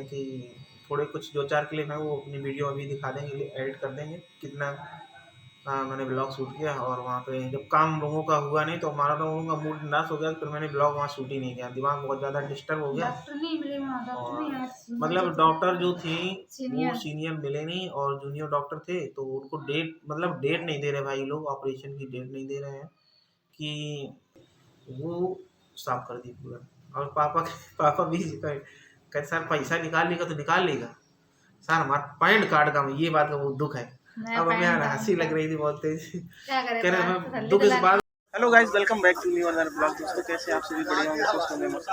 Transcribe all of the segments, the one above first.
कि थोड़े कुछ 2-4 क्लिप हैं वो अपनी वीडियो अभी दिखा देंगे, एडिट कर देंगे कितना मैंने ब्लॉग शूट किया। और वहाँ पे जब काम लोगों का हुआ नहीं तो हमारा लोगों का मूड नाश हो गया, फिर मैंने ब्लॉग वहाँ शूट ही नहीं किया, दिमाग बहुत ज़्यादा डिस्टर्ब हो गया। और मतलब डॉक्टर जो थी वो सीनियर मिले नहीं और जूनियर डॉक्टर थे, तो उनको डेट नहीं दे रहे भाई लोग, ऑपरेशन की डेट नहीं दे रहे हैं कि वो साफ कर दी पूरा। और पापा भी कहते सर पैसा निकाल लेगा तो निकाल लेगा सर, हमारा पैंट कार्ड का ये बात का बहुत दुख है। अब हमें यार हंसी लग रही थी बहुत तेज, कह रहे हमें दुख इस बात। Hello guys, welcome back to new another blog. दोस्तों कैसे आप सभी बढ़िया होंगे, स्वस्थ होंगे मस्त।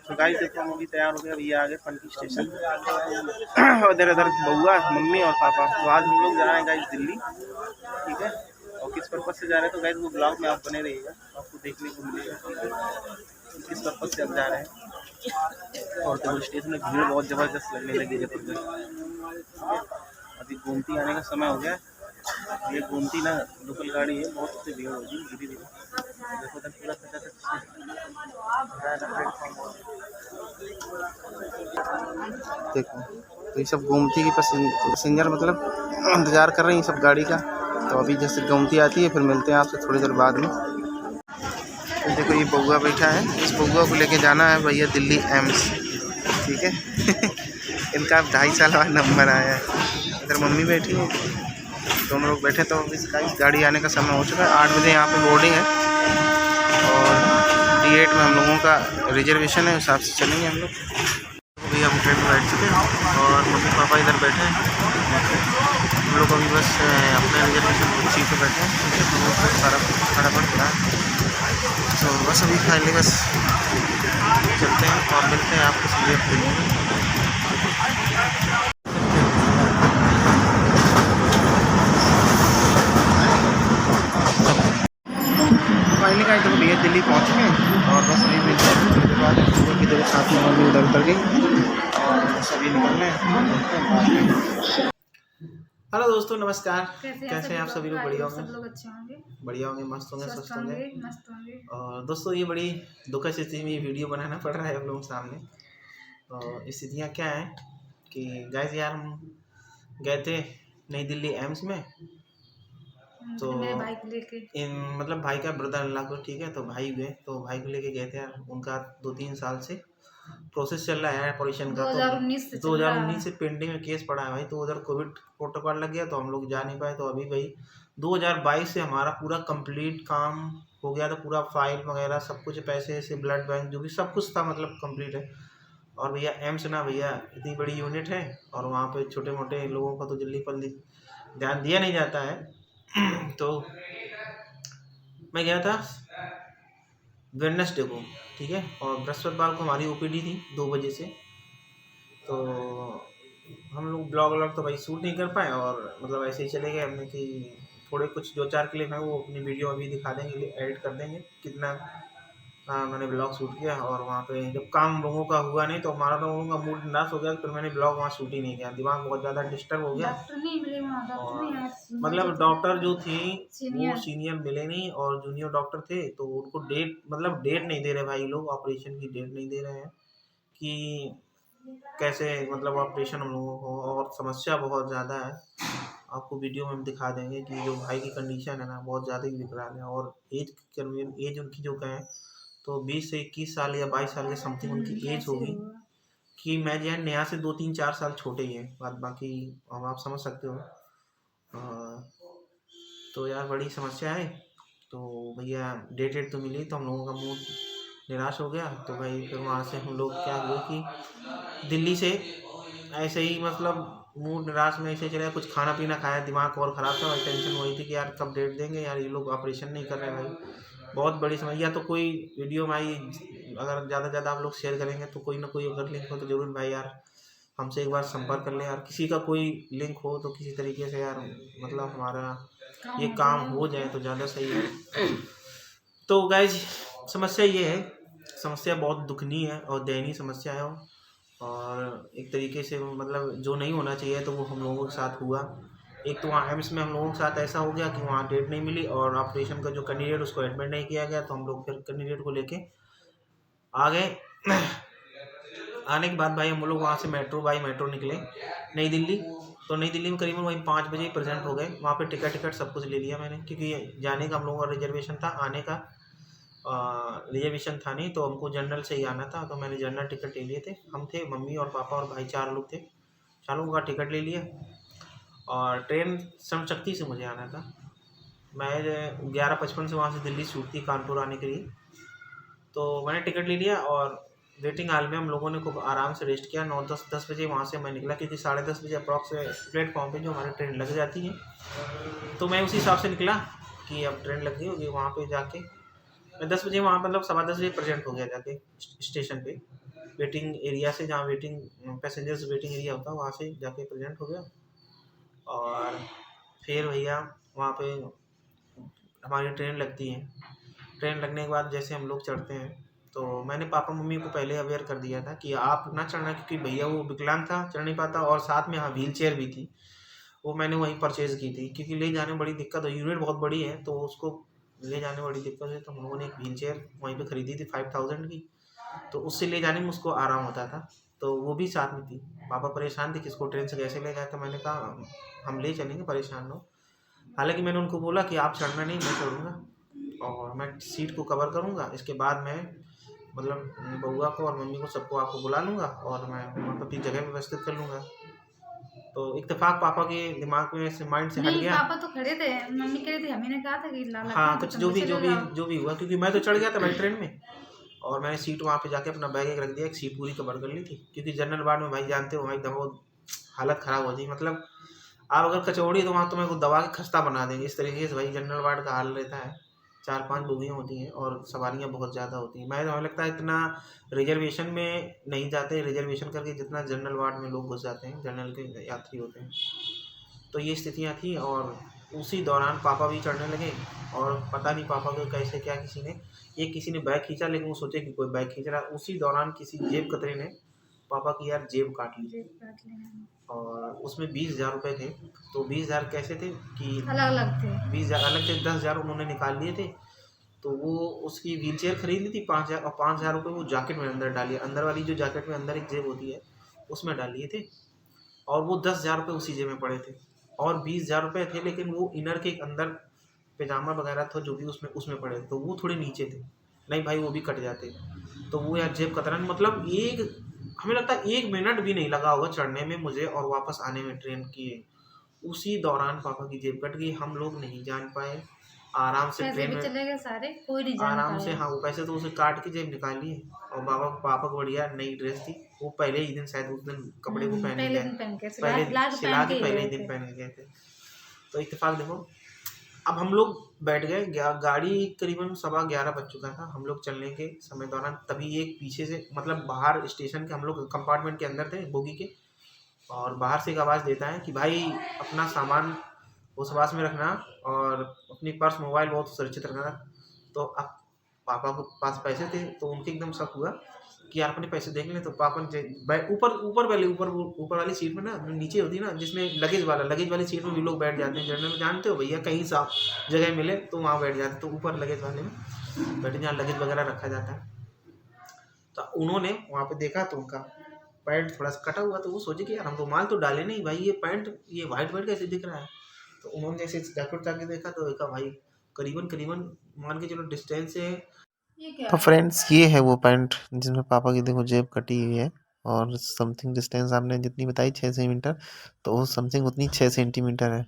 तो गाइस देखो हम अभी तैयार हो गए, अभी आ गए फंकी स्टेशन। उधर उधर बउआ, मम्मी और पापा। तो आज हम लोग जा रहे हैं गाइस दिल्ली, ठीक है। और किस पर्पज से जा रहे हैं तो गाइस वो ब्लॉग में आप बने रहिएगा, आपको देखने को मिलेगा किस पर्पज से हम जा रहे हैं। और तो स्टेशन में भीड़ बहुत ज़बरदस्त लगने लगी जबरदस्त। अभी गोमती आने का समय हो गया। ये गोमती ना लोकल गाड़ी है, बहुत से भीड़ होगी धीरे धीरे। देखो तक पूरा देखो, तो ये सब गोमती की पैसेंजर मतलब इंतजार कर रहे हैं सब गाड़ी का। तो अभी जैसे गोमती आती है फिर मिलते हैं आपसे थोड़ी देर बाद में। तो देखो ये बउआ बैठा है, इस बउआ को लेके जाना है भैया दिल्ली एम्स, ठीक है। इनका 2.5 साल बाद नंबर आया है। इधर मम्मी बैठी है, दोनों लोग बैठे। तो इसका गाड़ी आने का समय हो चुका है, 8 बजे यहाँ पे बोर्डिंग है। और D8 में हम लोगों का रिजर्वेशन है, उस हिसाब से चलेंगे हम लोग। अभी हम ट्रेन में बैठ चुके हैं और मम्मी पापा इधर बैठे हैं। हम लोग अभी बस अपने रिजर्वेशन सीट पर बैठे हैं, ठीक है। हम लोग को सारा खड़ा पड़ रहा है, तो बस अभी फाइनली बस चलते हैं और मिलते हैं आपको सीधे दिल्ली में। फाइनली गाइस देखो भैया दिल्ली पहुँच गए और बस अभी मिलते हैं थोड़ी देर बाद। क्योंकि देखो साथ में मम्मी उधर उतर गई और बस अभी निकलना है। हेलो दोस्तों, नमस्कार। कैसे हैं आप सभी लोग? बढ़िया होंगे, सब लोग अच्छे होंगे, बढ़िया होंगे, मस्त होंगे, स्वस्थ होंगे। और दोस्तों ये बड़ी दुखद स्थिति में वीडियो बनाना पड़ रहा है हम लोगों के सामने। और स्थितियाँ क्या है कि गाइस यार हम गए थे नई दिल्ली एम्स में, तो बाइक लेके मतलब भाई का ब्रदर इन लॉ को, ठीक है। तो भाई गए, तो भाई को लेके गए थे यार। उनका 2-3 साल से प्रोसेस चल रहा है ऑपरेशन का। 2019 से पेंडिंग में केस पड़ा है भाई। तो उधर कोविड प्रोटोकॉल लग गया तो हम लोग जा नहीं पाए। तो अभी भाई 2022 से हमारा पूरा कंप्लीट काम हो गया था, पूरा फाइल वगैरह सब कुछ, पैसे से ब्लड बैंक जो भी सब कुछ था मतलब कंप्लीट है। और भैया एम्स ना भैया इतनी बड़ी यूनिट है और वहाँ पे छोटे मोटे लोगों का तो जल्दी पल्ली ध्यान दिया नहीं जाता है। तो मैं गया था वेडनेसडे को, ठीक है। और बृहस्पतिवार को हमारी OPD थी 2 बजे से। तो हम लोग ब्लॉग तो भाई शूट नहीं कर पाए और मतलब ऐसे ही चले गए हमने कि थोड़े कुछ 2-4 क्लिप हैं वो अपनी वीडियो अभी दिखा देंगे, एडिट कर देंगे कितना मैंने ब्लॉग शूट किया। और वहाँ पे जब काम लोगों का हुआ नहीं तो हमारा लोगों का मूड नाश हो गया, फिर मैंने ब्लॉग वहाँ शूट ही नहीं किया, दिमाग बहुत ज़्यादा डिस्टर्ब हो गया। और मतलब डॉक्टर जो थी वो सीनियर मिले नहीं और जूनियर डॉक्टर थे, तो उनको डेट नहीं दे रहे भाई लोग, ऑपरेशन की डेट नहीं दे रहे हैं कि कैसे मतलब ऑपरेशन हम लोगों को। और समस्या बहुत ज़्यादा है, आपको वीडियो में हम दिखा देंगे कि जो भाई की कंडीशन है ना बहुत ज़्यादा ही विकराल है। और एज उनकी जो कहें तो 20 से 21 साल या 22 साल के समथिंग उनकी एज होगी। कि मैं जो है नेहा से 2-3-4 साल छोटे ही है, बाकी अब आप समझ सकते हो। तो यार बड़ी समस्या है। तो भैया डेट तो मिली तो हम लोगों का मूड निराश हो गया। तो भाई फिर वहाँ से हम लोग क्या हुआ कि दिल्ली से ऐसे ही मतलब मूड निराश में ऐसे चले, कुछ खाना पीना खाया, दिमाग और ख़राब था। टेंशन वही थी कि यार कब डेट देंगे यार, ये लोग ऑपरेशन नहीं कर रहे भाई, बहुत बड़ी समस्या। तो कोई वीडियो में आई अगर ज़्यादा से ज़्यादा आप लोग शेयर करेंगे तो कोई ना कोई अगर लिंक हो तो ज़रूर भाई यार हमसे एक बार संपर्क कर लें यार। किसी का कोई लिंक हो तो किसी तरीके से यार मतलब हमारा ये काम हो जाए तो ज़्यादा सही है। तो गाइज समस्या ये है, समस्या बहुत दुखनीय है और दयनीय समस्या है। और एक तरीके से मतलब जो नहीं होना चाहिए तो वो हम लोगों के साथ हुआ। एक तो वहाँ एम्स में हम लोगों के साथ ऐसा हो गया कि वहाँ डेट नहीं मिली और ऑपरेशन का जो कैंडिडेट उसको एडमिट नहीं किया गया, तो हम लोग फिर कैंडिडेट को लेके आ गए आने के बाद भाई हम लोग वहाँ से मेट्रो निकले नई दिल्ली। तो नई दिल्ली में करीबन वही 5 बजे प्रेजेंट हो गए। वहाँ पे टिकट सब कुछ ले लिया मैंने, क्योंकि जाने का हम लोगों का रिजर्वेशन था, आने का रिजर्वेशन था नहीं, तो हमको जनरल से ही आना था। तो मैंने जनरल टिकट ले लिए थे। हम थे, मम्मी और पापा और भाई, 4 लोग थे। 4 लोगों का टिकट ले लिया और ट्रेन श्रमशक्ति से मुझे आना था। मैं 11:55 से वहाँ से दिल्ली छूट थी कानपुर आने के लिए। तो मैंने टिकट ले लिया और वेटिंग हॉल में हम लोगों ने खूब आराम से रेस्ट किया। 9-10 बजे वहाँ से मैं निकला, क्योंकि 10:30 बजे अप्रॉक्स प्लेटफॉर्म पे जो हमारी ट्रेन लग जाती है। तो मैं उसी हिसाब से निकला कि अब ट्रेन लग गई होगी। वहाँ पे जाके मैं 10 बजे वहाँ, मतलब 10:15 बजे प्रेजेंट हो गया जाके स्टेशन पे, वेटिंग एरिया से, जहाँ पैसेंजर्स वेटिंग एरिया होता है, वहाँ से जाके प्रेजेंट हो गया। और फिर भैया वहाँ पे हमारी ट्रेन लगती है। ट्रेन लगने के बाद जैसे हम लोग चढ़ते हैं, तो मैंने पापा मम्मी को पहले अवेयर कर दिया था कि आप ना चढ़ना, क्योंकि भैया वो विकलांग था, चढ़ नहीं पाता, और साथ में हाँ व्हील चेयर भी थी, वो मैंने वहीं परचेज़ की थी, क्योंकि ले जाने में बड़ी दिक्कत है। यूनिट बहुत बड़ी है तो उसको ले जाने में बड़ी दिक्कत है। तो हम लोगों ने एक व्हील चेयर वहीं पे ख़रीदी थी 5000 की, तो उससे ले जाने में उसको आराम होता था। तो वो भी साथ में थी। पापा परेशान थे कि इसको ट्रेन से कैसे ले जाए, तो मैंने कहा हम ले चलेंगे, परेशान हो। हालांकि मैंने उनको बोला कि आप चढ़ना नहीं, मैं चढ़ूँगा और मैं सीट को कवर करूँगा। इसके बाद मैं मतलब बउआ को और मम्मी को सबको आपको बुला लूँगा और मैं अपनी जगह व्यवस्थित कर लूँगा। तो इत्तेफाक पापा के दिमाग में से, माइंड से हट नहीं, गया। पापा तो खड़े थे, मम्मी कह रही थी, हमें ने कहा था कि लाला हाँ, तो जो भी हुआ, क्योंकि मैं तो चढ़ गया था भाई ट्रेन में, और मैंने सीट वहाँ पे जाके अपना बैग एक रख दिया, एक सीट पूरी कवर कर ली थी, क्योंकि जनरल वार्ड में भाई जानते हो भाई एकदम वो हालत ख़राब हो जाती, मतलब आप अगर कचौड़ी तो वहाँ तुम्हें को दबा के खस्ता बना देंगे, इस तरीके से भाई जनरल वार्ड का हाल रहता है। 4-5 बोगियाँ होती हैं और सवारियाँ बहुत ज़्यादा होती हैं। हमें लगता है इतना रिजर्वेशन में नहीं जाते, रिजर्वेशन करके जितना जनरल वार्ड में लोग घुस जाते हैं, जनरल के यात्री होते हैं। तो ये स्थितियाँ थी, और उसी दौरान पापा भी चढ़ने लगे, और पता नहीं पापा को कैसे क्या किसी ने बैग खींचा, लेकिन वो सोचे कि कोई बैग खींच रहा है। उसी दौरान किसी जेब कतरे ने पापा की यार जेब काट ली, और उसमें 20,000 रुपये थे। तो 20,000 कैसे थे कि अलग अलग थे, 20,000 अलग थे, 10,000 उन्होंने निकाल लिए थे। तो वो उसकी व्हील चेयर खरीद ली थी 5,000, और 5,000 रुपये वो जैकेट में अंदर डालिए, अंदर वाली जो जैकेट में अंदर एक जेब होती है उसमें डाल लिए थे। और वो 10,000 रुपये उसी जेब में पड़े थे, और 20,000 रुपये थे, लेकिन वो इनर के अंदर पैजामा वगैरह था जो भी उसमें पड़े थे, तो वो थोड़े नीचे थे। नहीं भाई वो भी कट जाते। तो वो यार जेब कतरा, मतलब हमें लगता है 1 मिनट भी नहीं लगा होगा चढ़ने में मुझे और वापस आने में ट्रेन की। उसी दौरान पापा की जेब कट गई, हम लोग नहीं जान पाए। आराम से पैसे ट्रेन भी में चले गए सारे, कोई नहीं जान आराम से, पाया। हाँ वो पैसे तो उसे काट के जेब निकाल लिए। और पापा को बढ़िया नई ड्रेस थी, वो पहले ही दिन शायद उस दिन कपड़े को पहन के पहले गए, दिन पहन के पहले सिला के पहले ही गए दिन थे। पहन के गए थे। तो इत्तेफाक देखो, अब हम लोग बैठ गए, गाड़ी करीबन 11:15 बज चुका था। हम लोग चलने के समय दौरान तभी एक पीछे से, मतलब बाहर स्टेशन के, हम लोग कंपार्टमेंट के अंदर थे बोगी के, और बाहर से एक आवाज़ देता है कि भाई अपना सामान उस पास में रखना, और अपनी पर्स मोबाइल बहुत सुरक्षित रखना। तो अब पापा के पास पैसे थे, तो उनके एकदम शक हुआ कि यार अपने पैसे देख लें। तो पापा ने ऊपर वाली सीट में ना, नीचे होती है ना जिसमें लगेज वाली सीट में भी लोग बैठ जाते हैं जनरल में, जानते हो भैया, कहीं साफ जगह मिले तो वहाँ बैठ जाते हैं। तो ऊपर लगेज वाले में बैठे, जहाँ लगेज वगैरह रखा जाता है। तो उन्होंने वहाँ पे देखा तो उनका पैंट थोड़ा सा कटा हुआ, तो वो सोचे कि यार हम रुमाल तो डाले नहीं भाई, ये पैंट ये वाइट कैसे दिख रहा है। तो उन्होंने जैसे जैकेट जाके देखा, तो देखा भाई करीबन मान के चलो डिस्टेंस से। तो फ्रेंड्स ये है वो पैंट जिसमें पापा की देखो जेब कटी हुई है, और समथिंग डिस्टेंस आपने जितनी बताई 6 सेंटीमीटर, तो वो समथिंग उतनी 6 सेंटीमीटर है।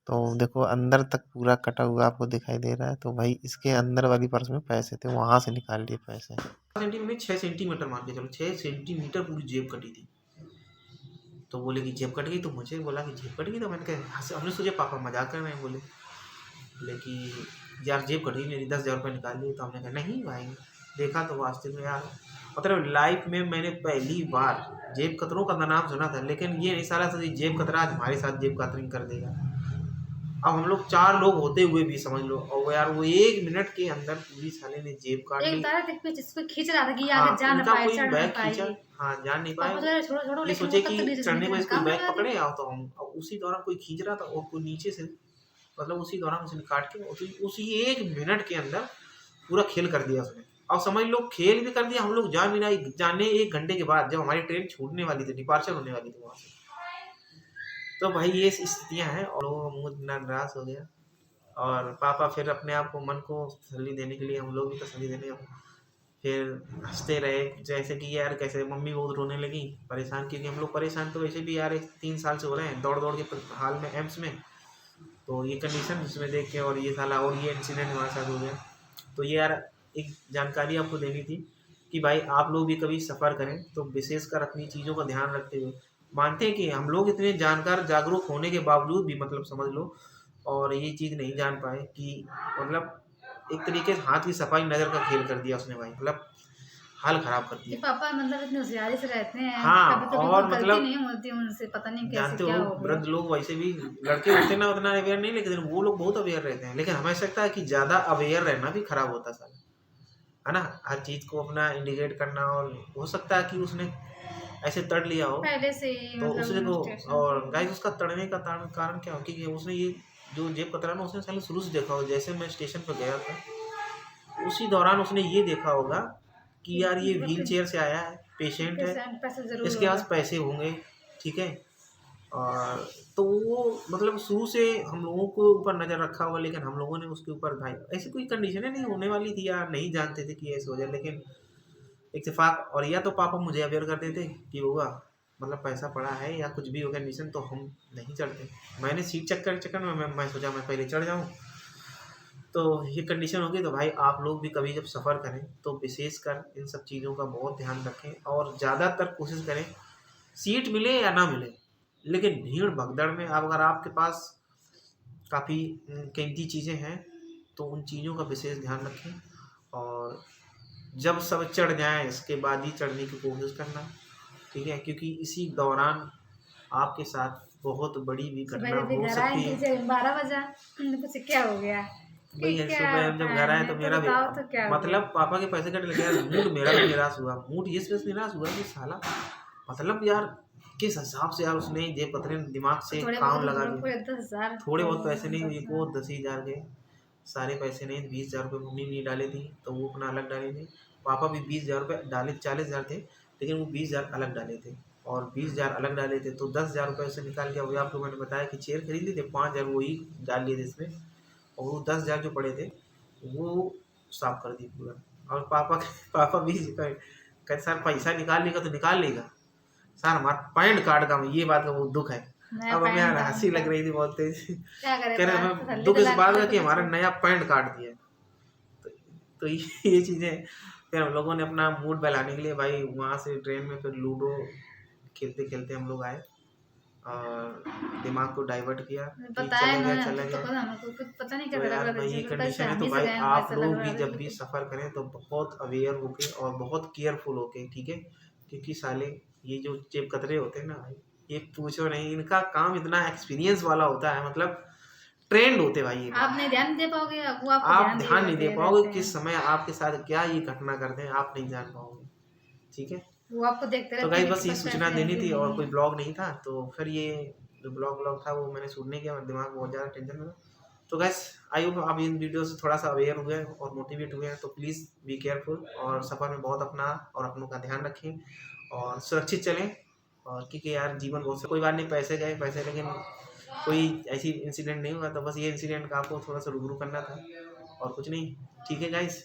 तो देखो अंदर तक पूरा कटा हुआ आपको दिखाई दे रहा है। तो भाई इसके अंदर वाली पर्स में पैसे थे, वहां से निकाल लिए पैसे। 6 सेंटीमीटर मान के चलो, 6 सेंटीमीटर पूरी जेब कटी थी। तो बोले कि जेब कट गई, तो मुझे बोला कि जेब कट गई, तो मैंने कहा, हमने सोचा पापा मजाक कर रहे हैं, बोले कि यार जेब कट गई मेरी, 10,000 रुपये निकाल लिए। तो हमने कहा नहीं भाई, देखा तो वास्तव में यार, मतलब लाइफ में मैंने पहली बार जेब कतरों का नाम सुना था, लेकिन ये नहीं साला जेब कतरा आज हमारे साथ जेब कतरिंग कर देगा। अब हम लोग 4 लोग होते हुए भी समझ लो, और वो यार वो 1 मिनट के अंदर पूरी साले ने जेब काट ली। खींच रहा था कि आगे जा ना पाए, चढ़ ना पाए। हाँ जान नहीं पाए। छोड़ो, ये सोचे कि चढ़ने में कोई बैग पकड़े आओ, तो हम उसी दौरान कोई खींच रहा था, और कोई नीचे से, मतलब उसी दौरान उसने काट के उसी 1 मिनट के अंदर पूरा खेल कर दिया उसने। और समझ लो खेल भी कर दिया, हम लोग जाने 1 घंटे के बाद जब हमारी ट्रेन छूटने वाली थी, डिपार्चर होने वाली थी वहाँ से। तो भाई ये स्थितियाँ हैं और वो मुझ नाराज हो गया। और पापा फिर अपने आप को मन को तसल्ली देने के लिए, हम लोग भी तसल्ली देने फिर हंसते रहे, जैसे कि यार कैसे मम्मी बहुत रोने लगी परेशान, क्योंकि हम लोग परेशान तो वैसे भी यार 3 साल से हो रहे हैं दौड़ दौड़ के हाल में एम्स में। तो ये कंडीशन जिसमें देख के और ये साला और ये इंसिडेंट हमारे साथ हो गया। तो ये यार एक जानकारी आपको देनी थी कि भाई आप लोग भी कभी सफ़र करें तो विशेषकर अपनी चीज़ों का ध्यान रखते हुए। मानते हैं कि हम लोग इतने जानकार जागरूक होने के बावजूद भी मतलब समझ लो और ये चीज़ नहीं जान पाए कि मतलब एक तरीके से हाथ की सफाई नज़र का खेल कर दिया उसने भाई, मतलब हाल ख़राब कर ये दिया। पापा मतलब इतनी होशियारी से रहते हैं, हाँ, कभी कभी और कोई गलती मतलब नहीं होती उनसे, पता नहीं कैसे जानते क्या हो हो गया। वृद्ध लोग वैसे भी लड़के होते ना उतना अवेयर नहीं, लेकिन वो लोग बहुत अवेयर रहते हैं। लेकिन हमें लगता है कि ज़्यादा अवेयर रहना भी खराब होता साला, है ना, हर चीज़ को अपना इंडिकेट करना। और हो सकता है कि उसने ऐसे तड़ लिया हो पहले से ही तो उसने मतलब को, स्टेशन और गाइस उसका तड़ने का कारण क्या हो, क्योंकि उसने ये जो जेब कतरा ना उसने साले शुरू से देखा हो। जैसे मैं स्टेशन पर गया था उसी दौरान उसने ये देखा होगा कि यार ये व्हील चेयर से आया है, पेशेंट है, पैसे जरूर इसके पास होगा। पैसे होंगे, ठीक है। और तो वो मतलब शुरू से हम लोगों को ऊपर नज़र रखा हुआ, लेकिन हम लोगों ने उसके ऊपर भाई ऐसी कोई कंडीशन नहीं होने वाली थी या नहीं जानते थे कि ऐसे हो जाए, लेकिन इत्तेफाक। और या तो पापा मुझे अवेयर कर देते कि होगा मतलब पैसा पड़ा है या कुछ भी हो कंडीशन तो हम नहीं चढ़ते। मैंने सीट चक्कर में मैं सोचा मैं पहले चढ़ जाऊँ, तो ये कंडीशन होगी। तो भाई आप लोग भी कभी जब सफ़र करें तो विशेषकर इन सब चीज़ों का बहुत ध्यान रखें और ज़्यादातर कोशिश करें सीट मिले या ना मिले, लेकिन भीड़ भगदड़ में अब अगर आपके पास काफ़ी कीमती चीज़ें हैं तो उन चीज़ों का विशेष ध्यान रखें। और जब सब चढ़ जाएं इसके बाद ही चढ़ने की कोशिश करना, ठीक है, क्योंकि इसी दौरान आपके साथ बहुत बड़ी भी घटना हो सकती है। 12 बजा कुछ क्या हो गया भाई क्या सुबह हम जब घर आए तो मेरा भी बताओ तो क्या हो मतलब पापा के पैसे कट लगे, मूड मेरा भी निराश हुआ। मूड इस वजह से निराश हुआ कि साला मतलब यार किस हिसाब से यार उसने जेब कतरे दिमाग से काम लगा के थोड़े बहुत पैसे नहीं हुए को 10,000 के सारे पैसे नहीं, 20,000 रुपये मम्मी ने डाले थी तो वो अपना अलग डाले थे। पापा भी 20,000 रुपये डाले, 40,000 थे लेकिन वो 20,000 अलग डाले थे और 20,000 अलग डाले थे तो 10,000 रुपये से निकाल के वही आपको मैंने बताया कि चेयर खरीद ली थे, 5,000 वही डाल लिए थे इसमें और वो 10,000 जो पड़े थे वो साफ कर दी पूरा। और पापा भी कहते सर पैसा निकाल लेगा तो निकाल लेगा सर, हमारा पैन कार्ड का ये बात का वो दुख है। अब हमें यार हंसी लग रही थी बहुत तेज, कह रहे हमें दुख इस बात का कि हमारा नया पैन कार्ड दिया। तो ये चीज़ें फिर हम लोगों ने अपना मूड बहलाने के लिए भाई वहाँ से ट्रेन में फिर लूडो खेलते खेलते हम लोग आए और दिमाग को डाइवर्ट किया कि चले गया। पता नहीं तो यार भाई ये कंडीशन है तो भाई आप लोग भी जब भी सफ़र करें तो बहुत अवेयर होके और बहुत केयरफुल होके, ठीक है, क्योंकि साले ये जो जेब कतरे होते हैं ना भाई ये पूछो नहीं, इनका काम इतना एक्सपीरियंस वाला होता है, मतलब ट्रेंड होते भाई। ये आप नहीं ध्यान दे पाओगे, वो आप ध्यान नहीं दे पाओगे किस समय आपके साथ क्या ये घटना करते हैं, आप नहीं जान पाओगे, ठीक है। वो आपको देखते रहते तो गाइस बस ये सूचना देनी थी और कोई ब्लॉग नहीं था। तो फिर ये जो ब्लॉग था वो मैंने शूट नहीं किया, दिमाग बहुत ज़्यादा टेंशन में था। तो गाइस आई होप आप इन वीडियो से थोड़ा सा अवेयर हुए हैं और मोटिवेट हुए हैं। तो प्लीज़ बी केयरफुल और सफ़र में बहुत अपना और अपनों का ध्यान रखें और सुरक्षित चलें। और क्योंकि यार जीवन बहुत कोई बात नहीं, पैसे गए पैसे, लेकिन कोई ऐसी इंसिडेंट नहीं हुआ। तो बस ये इंसिडेंट का आपको थोड़ा सा रूबरू करना था और कुछ नहीं, ठीक है गाइस,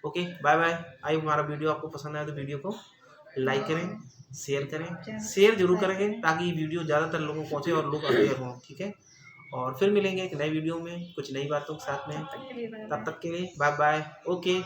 ओके बाय बाय। आई हमारा वीडियो आपको पसंद आया तो वीडियो को लाइक करें, शेयर करें, शेयर जरूर करेंगे ताकि वीडियो ज़्यादातर लोगों को पहुँचे और लोग अवेयर हों, ठीक है। और फिर मिलेंगे एक नए वीडियो में कुछ नई बातों के साथ में, तब तक के लिए बाय बाय, ओके।